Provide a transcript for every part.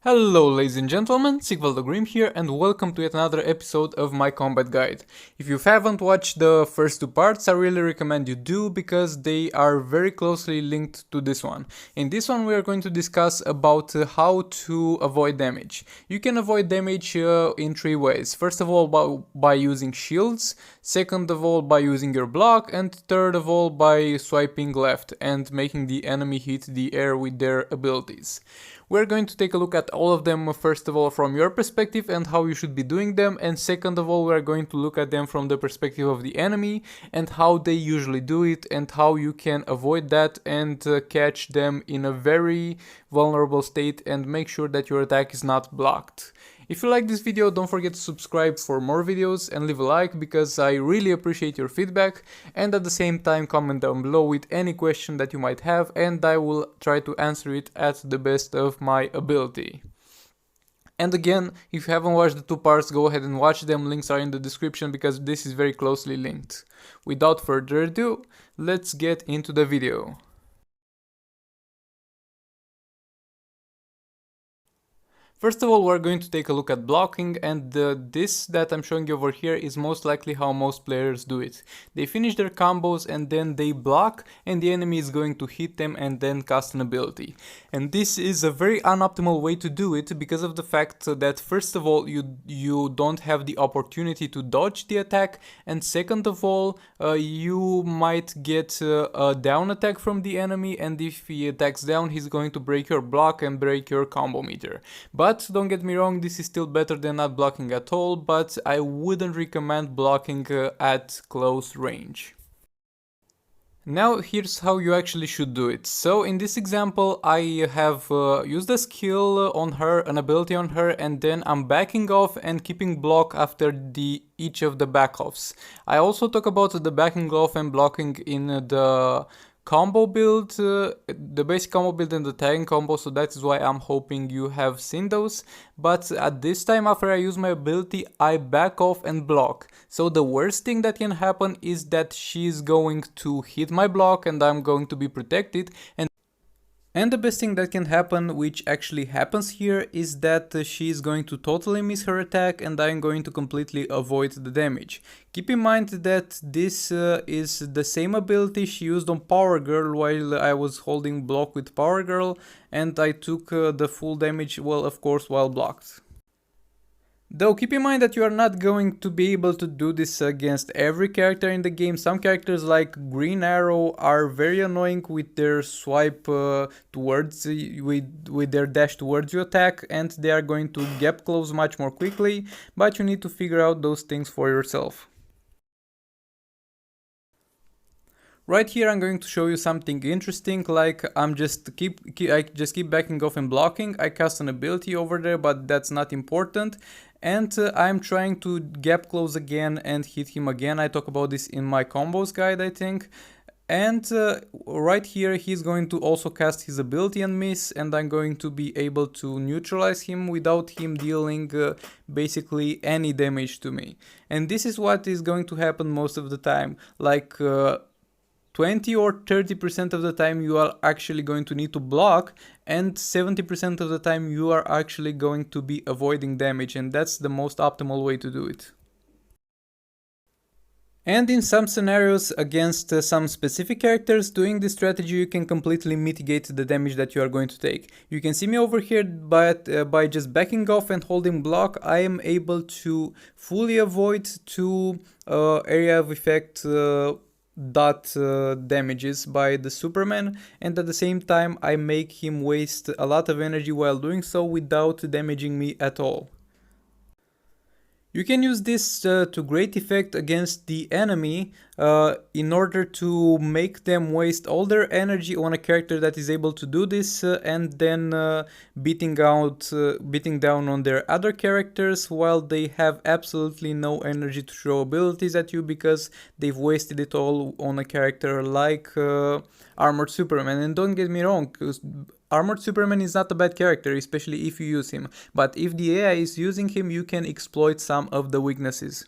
Hello ladies and gentlemen, Sigvald here and welcome to yet another episode of my combat guide. If you haven't watched the first two parts, I really recommend you do because they are very closely linked to this one. In this one we are going to discuss about how to avoid damage. You can avoid damage in three ways. First of all by using shields, second of all by using your block, and third of all by swiping left and making the enemy hit the air with their abilities. We're going to take a look at all of them, first of all from your perspective and how you should be doing them, and second of all we're going to look at them from the perspective of the enemy and how they usually do it and how you can avoid that and catch them in a very vulnerable state and make sure that your attack is not blocked. If you like this video, don't forget to subscribe for more videos and leave a like because I really appreciate your feedback, and at the same time comment down below with any question that you might have and I will try to answer it at the best of my ability. And again, if you haven't watched the two parts, go ahead and watch them, links are in the description because this is very closely linked. Without further ado, let's get into the video. First of all, we're going to take a look at blocking, and this that I'm showing you over here is most likely how most players do it. They finish their combos and then they block, and the enemy is going to hit them and then cast an ability. And this is a very unoptimal way to do it because of the fact that first of all you don't have the opportunity to dodge the attack, and second of all you might get a down attack from the enemy, and if he attacks down he's going to break your block and break your combo meter. But don't get me wrong, this is still better than not blocking at all, but I wouldn't recommend blocking at close range. Now here's how you actually should do it. So in this example I have used a skill on her, an ability on her, and then I'm backing off and keeping block after each of the backoffs. I also talk about the backing off and blocking in the combo build, the basic combo build and the tagging combo, so that is why I'm hoping you have seen those. But at this time, after I use my ability, I back off and block. So the worst thing that can happen is that she's going to hit my block and I'm going to be protected, and the best thing that can happen, which actually happens here, is that she is going to totally miss her attack and I'm going to completely avoid the damage. Keep in mind that this is the same ability she used on Power Girl while I was holding block with Power Girl, and I took the full damage, well, of course, while blocked. Though keep in mind that you are not going to be able to do this against every character in the game. Some characters like Green Arrow are very annoying with their swipe towards with their dash towards you attack, and they are going to gap close much more quickly, but you need to figure out those things for yourself. Right here I'm going to show you something interesting, like I just keep backing off and blocking. I cast an ability over there, but that's not important. And I'm trying to gap close again and hit him again. I talk about this in my combos guide, I think. And right here he's going to also cast his ability and miss, and I'm going to be able to neutralize him without him dealing basically any damage to me. And this is what is going to happen most of the time. Like 20 or 30% of the time you are actually going to need to block, and 70% of the time you are actually going to be avoiding damage, and that's the most optimal way to do it. And in some scenarios against some specific characters, doing this strategy you can completely mitigate the damage that you are going to take. You can see me over here, but by just backing off and holding block I am able to fully avoid two area of effect damages by the Superman, and at the same time I make him waste a lot of energy while doing so without damaging me at all. You can use this to great effect against the enemy in order to make them waste all their energy on a character that is able to do this, and then beating down on their other characters while they have absolutely no energy to throw abilities at you because they've wasted it all on a character like Armored Superman. And don't get me wrong, Armored Superman is not a bad character, especially if you use him, but if the AI is using him, you can exploit some of the weaknesses.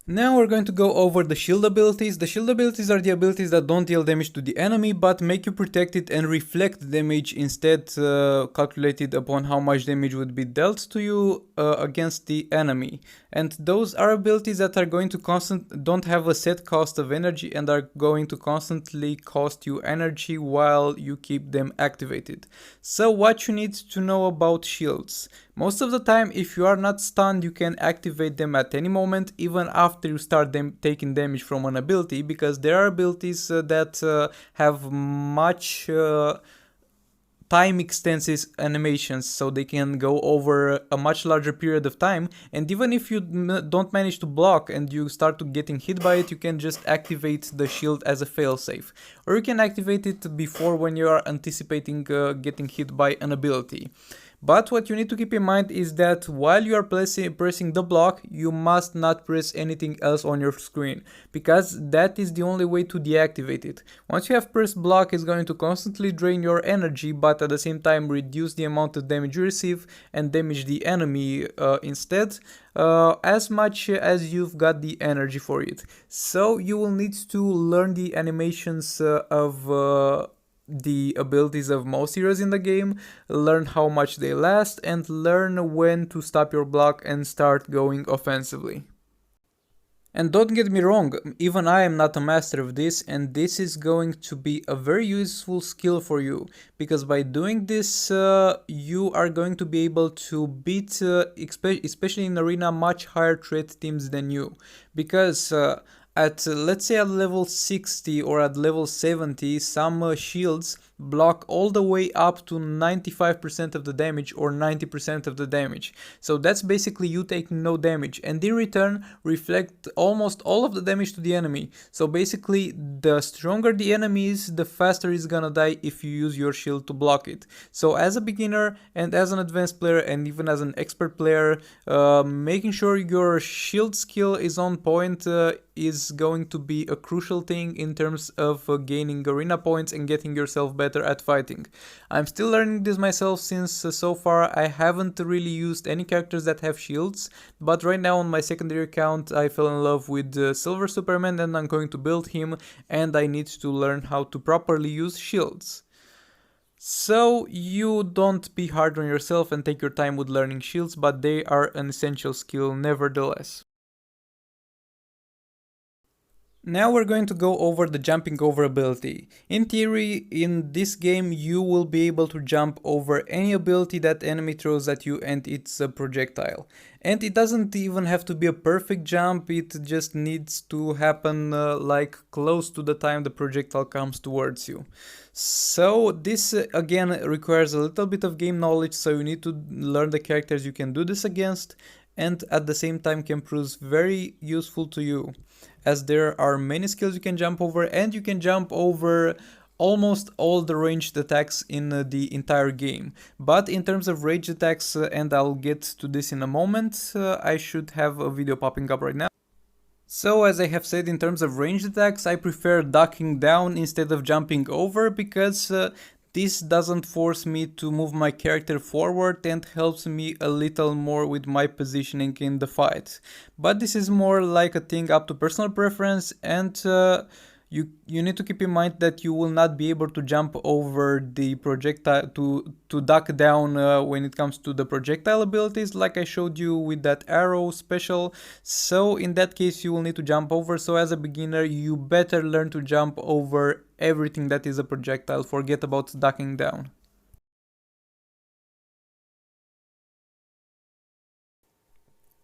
Now we're going to go over the shield abilities. The shield abilities are the abilities that don't deal damage to the enemy, but make you protect it and reflect damage instead, calculated upon how much damage would be dealt to you against the enemy. And those are abilities that are going to don't have a set cost of energy and are going to constantly cost you energy while you keep them activated. So what you need to know about shields. Most of the time, if you are not stunned, you can activate them at any moment, even after you start taking damage from an ability, because there are abilities that have much time extensive animations, so they can go over a much larger period of time, and even if you don't manage to block and you start to getting hit by it, you can just activate the shield as a failsafe, or you can activate it before when you are anticipating getting hit by an ability. But what you need to keep in mind is that while you are pressing the block, you must not press anything else on your screen, because that is the only way to deactivate it. Once you have pressed block, it's going to constantly drain your energy, but at the same time reduce the amount of damage you receive and damage the enemy instead, as much as you've got the energy for it. So you will need to learn the animations of the abilities of most heroes in the game, learn how much they last, and learn when to stop your block and start going offensively. And don't get me wrong, even I am not a master of this, and this is going to be a very useful skill for you, because by doing this you are going to be able to beat, especially in arena, much higher threat teams than you, because at let's say at level 60 or at level 70, some shields block all the way up to 95% of the damage or 90% of the damage. So that's basically you taking no damage, and in return reflect almost all of the damage to the enemy. So basically, the stronger the enemy is, the faster it's gonna die if you use your shield to block it. So as a beginner and as an advanced player and even as an expert player, making sure your shield skill is on point is going to be a crucial thing in terms of gaining arena points and getting yourself better at fighting. I'm still learning this myself, since so far I haven't really used any characters that have shields, but right now on my secondary account I fell in love with Silver Superman and I'm going to build him, and I need to learn how to properly use shields. So you don't be hard on yourself and take your time with learning shields, but they are an essential skill nevertheless. Now we're going to go over the jumping over ability. In theory, in this game you will be able to jump over any ability that enemy throws at you, and it's a projectile. And it doesn't even have to be a perfect jump, it just needs to happen like close to the time the projectile comes towards you. So this again requires a little bit of game knowledge, so you need to learn the characters you can do this against, and at the same time can prove very useful to you, as there are many skills you can jump over, and you can jump over almost all the ranged attacks in the entire game. But in terms of ranged attacks, and I'll get to this in a moment, I should have a video popping up right now. So as I have said, in terms of ranged attacks, I prefer ducking down instead of jumping over, because this doesn't force me to move my character forward and helps me a little more with my positioning in the fight. But this is more like a thing up to personal preference, and you need to keep in mind that you will not be able to jump over the projectile, to duck down when it comes to the projectile abilities, like I showed you with that arrow special. So in that case you will need to jump over, so as a beginner you better learn to jump over everything that is a projectile, forget about ducking down.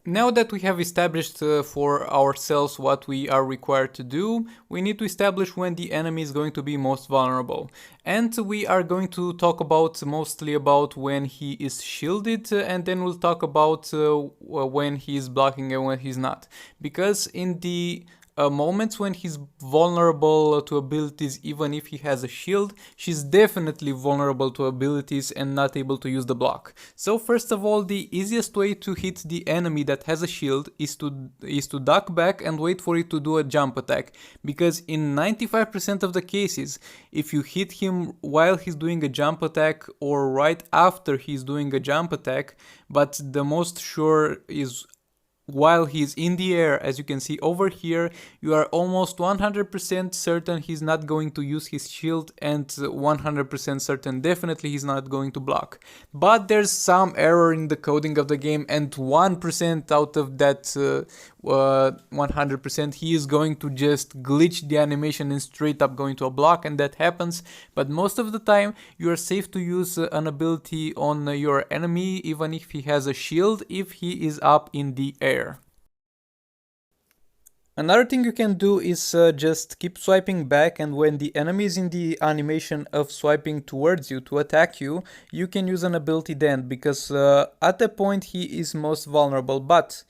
Now that we have established for ourselves what we are required to do, we need to establish when the enemy is going to be most vulnerable. And we are going to talk about mostly about when he is shielded, and then we'll talk about when he is blocking and when he's not. Because in the moments when he's vulnerable to abilities, even if he has a shield, she's definitely vulnerable to abilities and not able to use the block. So first of all, the easiest way to hit the enemy that has a shield is to duck back and wait for it to do a jump attack, because in 95% of the cases, if you hit him while he's doing a jump attack or right after he's doing a jump attack, but the most sure is while he's in the air, as you can see over here, you are almost 100% certain he's not going to use his shield, and 100% certain definitely he's not going to block. But there's some error in the coding of the game, and 1% out of that 100% he is going to just glitch the animation and straight up going to a block, and that happens. But most of the time you are safe to use an ability on your enemy even if he has a shield, if he is up in the air. Another thing you can do is just keep swiping back, and when the enemy is in the animation of swiping towards you to attack you, you can use an ability then, because at that point he is most vulnerable. But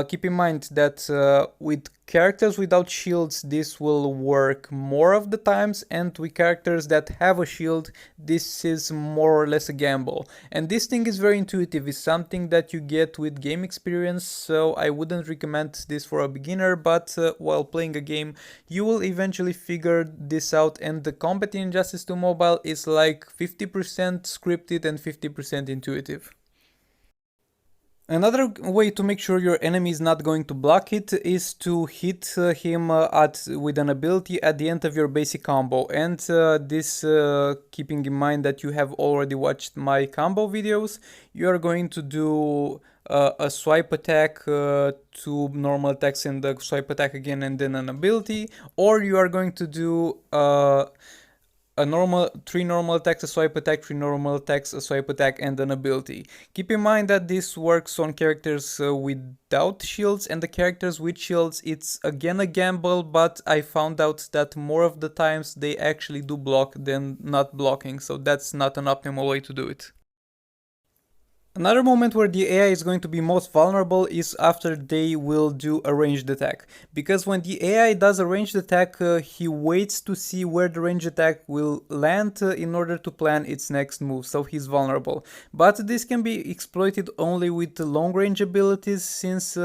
keep in mind that with characters without shields this will work more of the times, and with characters that have a shield this is more or less a gamble. And this thing is very intuitive, it's something that you get with game experience, so I wouldn't recommend this for a beginner, but while playing a game you will eventually figure this out. And the combat in Injustice 2 Mobile is like 50% scripted and 50% intuitive. Another way to make sure your enemy is not going to block it is to hit him with an ability at the end of your basic combo. And this, keeping in mind that you have already watched my combo videos, you are going to do a swipe attack, two normal attacks and a swipe attack again and then an ability, or you are going to do three normal attacks, a swipe attack, three normal attacks, a swipe attack, and an ability. Keep in mind that this works on characters without shields, and the characters with shields it's again a gamble, but I found out that more of the times they actually do block than not blocking, so that's not an optimal way to do it. Another moment where the AI is going to be most vulnerable is after they will do a ranged attack. Because when the AI does a ranged attack, he waits to see where the ranged attack will land in order to plan its next move, so he's vulnerable. But this can be exploited only with long range abilities, since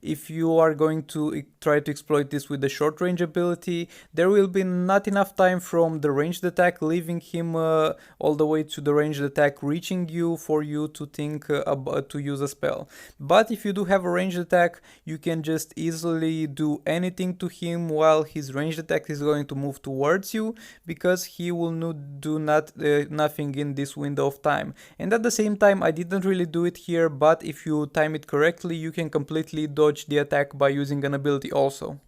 if you are going to try to exploit this with a short range ability, there will be not enough time from the ranged attack leaving him all the way to the ranged attack reaching you for you to think to use a spell. But if you do have a ranged attack, you can just easily do anything to him while his ranged attack is going to move towards you, because he will do nothing in this window of time. And at the same time, I didn't really do it here, but if you time it correctly, you can completely dodge the attack by using an ability also.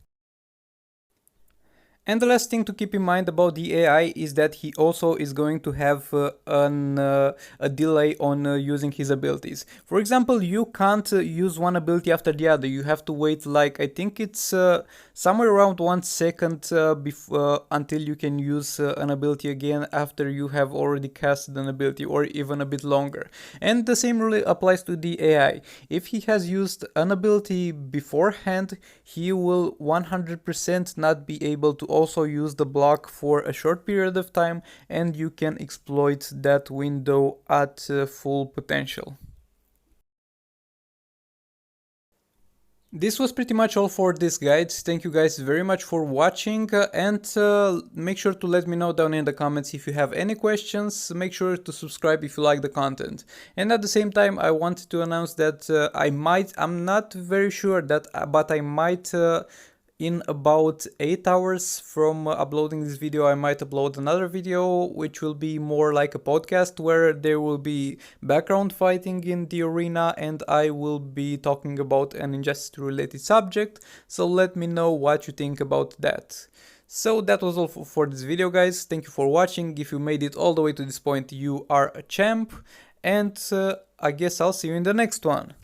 And the last thing to keep in mind about the AI is that he also is going to have a delay on using his abilities. For example, you can't use one ability after the other. You have to wait, like, I think it's somewhere around 1 second until you can use an ability again after you have already casted an ability, or even a bit longer. And the same really applies to the AI. If he has used an ability beforehand, he will 100% not be able to also use the block for a short period of time, and you can exploit that window at full potential. This was pretty much all for this guide. Thank you guys very much for watching, and make sure to let me know down in the comments if you have any questions. Make sure to subscribe if you like the content. And at the same time, I wanted to announce that I'm not very sure that, but I might in about 8 hours from uploading this video, I might upload another video which will be more like a podcast, where there will be background fighting in the arena and I will be talking about an Injustice related subject, so let me know what you think about that. So that was all for this video, guys. Thank you for watching. If you made it all the way to this point, you are a champ, and I guess I'll see you in the next one.